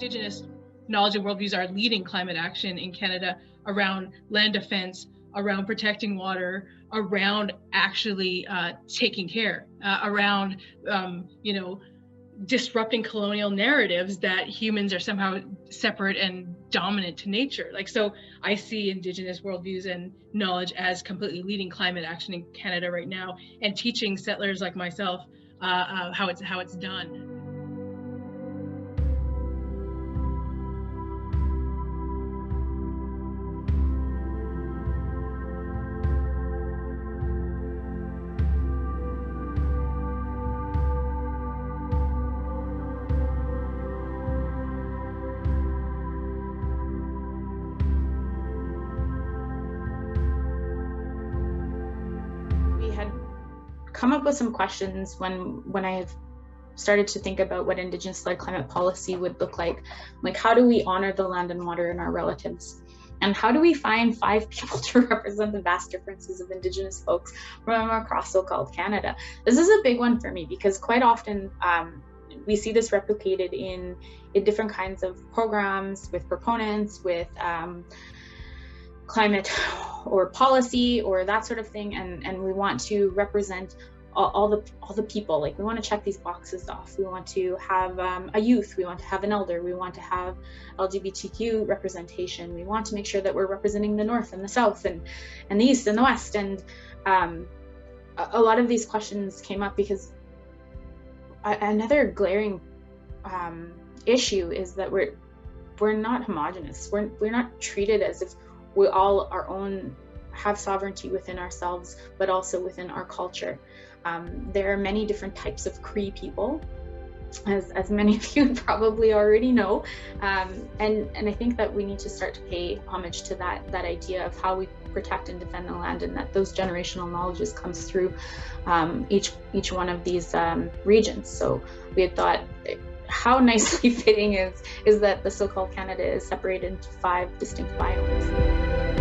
Indigenous knowledge and worldviews are leading climate action in Canada around land defense, around protecting water, around actually taking care, around, disrupting colonial narratives that humans are somehow separate and dominant to nature. So I see Indigenous worldviews and knowledge as completely leading climate action in Canada right now, and teaching settlers like myself how it's done. Come up with some questions when I have started to think about what Indigenous-led climate policy would look like how do we honor the land and water in our relatives? And how do we find 5 people to represent the vast differences of Indigenous folks from across so-called Canada? This is a big one for me because quite often we see this replicated in different kinds of programs with proponents, with climate or policy or that sort of thing, and we want to represent all the people. We want to check these boxes off. We want to have a youth, we want to have an elder, we want to have LGBTQ representation, we want to make sure that we're representing the North and the South and the East and the West. And a lot of these questions came up because another glaring issue is that we're not homogenous. We're not treated as if we all have sovereignty within ourselves, but also within our culture. There are many different types of Cree people, as many of you probably already know, and I think that we need to start to pay homage to that idea of how we protect and defend the land, and that those generational knowledges comes through each one of these regions. So we had thought, how nicely fitting is that the so-called Canada is separated into 5 distinct biomes.